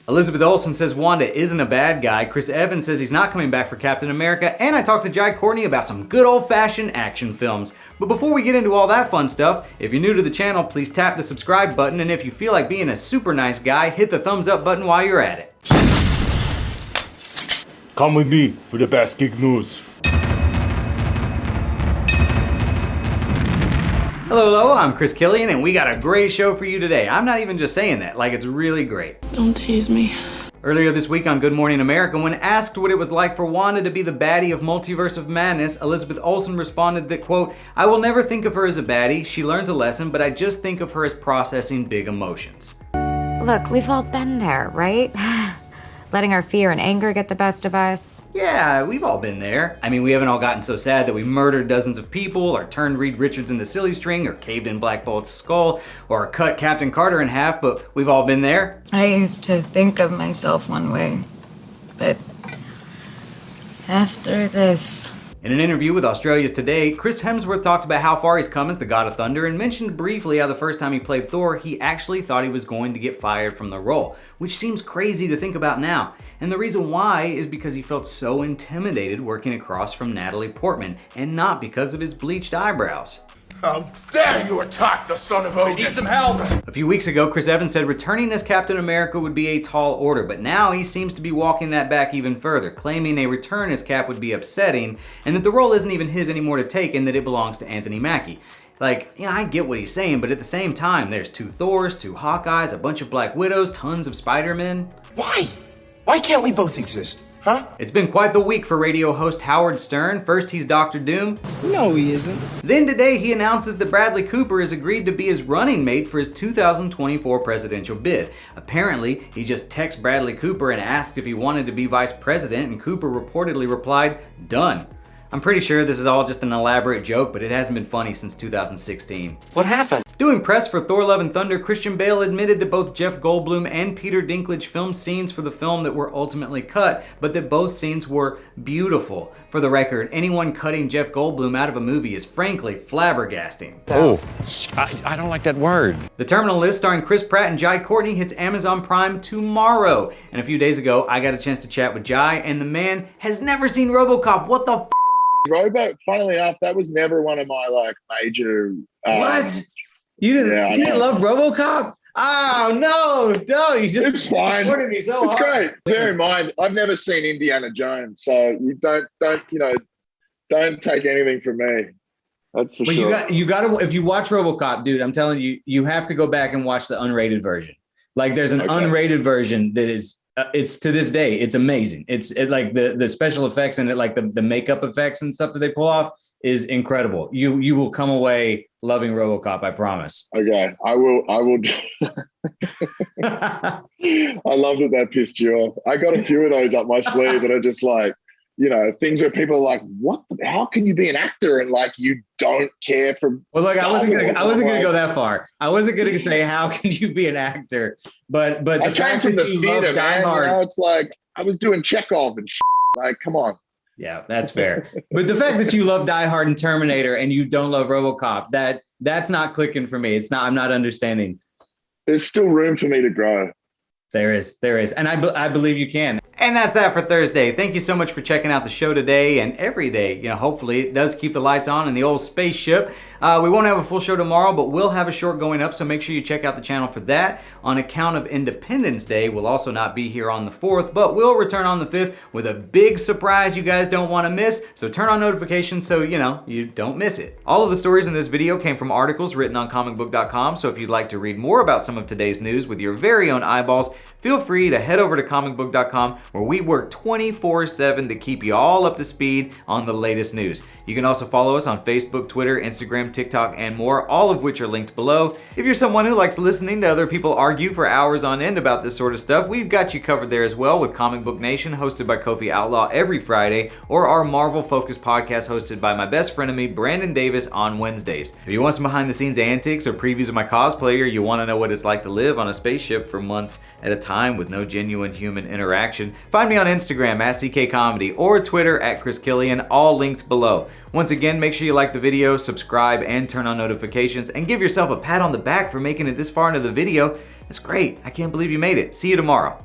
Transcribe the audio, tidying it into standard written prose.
Elizabeth Olsen says Wanda isn't a bad guy. Chris Evans says he's not coming back for Captain America. And I talked to Jai Courtney about some good old-fashioned action films. But before we get into all that fun stuff, if you're new to the channel, please tap the subscribe button. And if you feel like being a super nice guy, hit the thumbs up button while you're at it. Come with me for the best geek news. Hello, I'm Chris Killian, and we got a great show for you today. I'm not even just saying that, like it's really great. Don't tease me. Earlier this week on Good Morning America, when asked what it was like for Wanda to be the baddie of Multiverse of Madness, Elizabeth Olsen responded that, quote, "I will never think of her as a baddie. She learns a lesson, but I just think of her as processing big emotions." Look, we've all been there, right? Letting our fear and anger get the best of us. Yeah, we've all been there. I mean, we haven't all gotten so sad that we murdered dozens of people, or turned Reed Richards into silly string, or caved in Black Bolt's skull, or cut Captain Carter in half, but we've all been there. I used to think of myself one way, but after this... In an interview with Australia's Today, Chris Hemsworth talked about how far he's come as the God of Thunder and mentioned briefly how the first time he played Thor, he actually thought he was going to get fired from the role, which seems crazy to think about now. And the reason why is because he felt so intimidated working across from Natalie Portman, and not because of his bleached eyebrows. How dare you attack the son of Odin! Need some help! A few weeks ago, Chris Evans said returning as Captain America would be a tall order, but now he seems to be walking that back even further, claiming a return as Cap would be upsetting, and that the role isn't even his anymore to take, and that it belongs to Anthony Mackie. Like, yeah, I get what he's saying, but at the same time, there's 2 Thors, 2 Hawkeyes, a bunch of Black Widows, tons of Spider-Men. Why? Why can't we both exist? Huh? It's been quite the week for radio host Howard Stern. First, he's Dr. Doom. No, he isn't. Then today, he announces that Bradley Cooper has agreed to be his running mate for his 2024 presidential bid. Apparently, he just texted Bradley Cooper and asked if he wanted to be vice president, and Cooper reportedly replied, "Done." I'm pretty sure this is all just an elaborate joke, but it hasn't been funny since 2016. What happened? Doing press for Thor Love and Thunder, Christian Bale admitted that both Jeff Goldblum and Peter Dinklage filmed scenes for the film that were ultimately cut, but that both scenes were beautiful. For the record, anyone cutting Jeff Goldblum out of a movie is frankly flabbergasting. Oh, I don't like that word. The Terminal List, starring Chris Pratt and Jai Courtney, hits Amazon Prime tomorrow. And a few days ago, I got a chance to chat with Jai, and the man has never seen Robocop. What the f***? Funnily enough, that was never one of my major. What? You didn't love RoboCop? Oh no! You just supported me so hard. It's great. Bear in mind, I've never seen Indiana Jones, so you don't take anything from me. That's for sure. But you got to if you watch RoboCop, dude, I'm telling you, you have to go back and watch the unrated version. Like, there's an unrated version that is. It's to this day, it's amazing. It's like the special effects and like the makeup effects and stuff that they pull off is incredible. You will come away loving RoboCop, I promise. Okay, I will. I love that pissed you off. I got a few of those up my sleeve that are just like, things that people are like, what? How can you be an actor and like you don't care for? Well, look, I wasn't gonna go that far. I wasn't gonna say how can you be an actor, but the fact that you love Die Hard, it's like I was doing Chekhov and shit. Like, come on. Yeah, that's fair. But the fact that you love Die Hard and Terminator and you don't love RoboCop, that's not clicking for me. It's not. I'm not understanding. There's still room for me to grow. There is, and I believe you can. And that's that for Thursday. Thank you so much for checking out the show today and every day. Hopefully it does keep the lights on in the old spaceship. We won't have a full show tomorrow, but we'll have a short going up, so make sure you check out the channel for that. On account of Independence Day, we'll also not be here on the 4th, but we'll return on the 5th with a big surprise you guys don't want to miss, so turn on notifications so you don't miss it. All of the stories in this video came from articles written on ComicBook.com, so if you'd like to read more about some of today's news with your very own eyeballs, feel free to head over to ComicBook.com, where we work 24/7 to keep you all up to speed on the latest news. You can also follow us on Facebook, Twitter, Instagram, TikTok, and more, all of which are linked below. If you're someone who likes listening to other people argue for hours on end about this sort of stuff, we've got you covered there as well with Comic Book Nation, hosted by Kofi Outlaw every Friday, or our Marvel-focused podcast hosted by my best frenemy, Brandon Davis, on Wednesdays. If you want some behind-the-scenes antics or previews of my cosplay, or you want to know what it's like to live on a spaceship for months at a time with no genuine human interaction, find me on Instagram at CKComedy or Twitter at Chris Killian, all links below. Once again, make sure you like the video, subscribe, and turn on notifications, and give yourself a pat on the back for making it this far into the video. That's great. I can't believe you made it. See you tomorrow.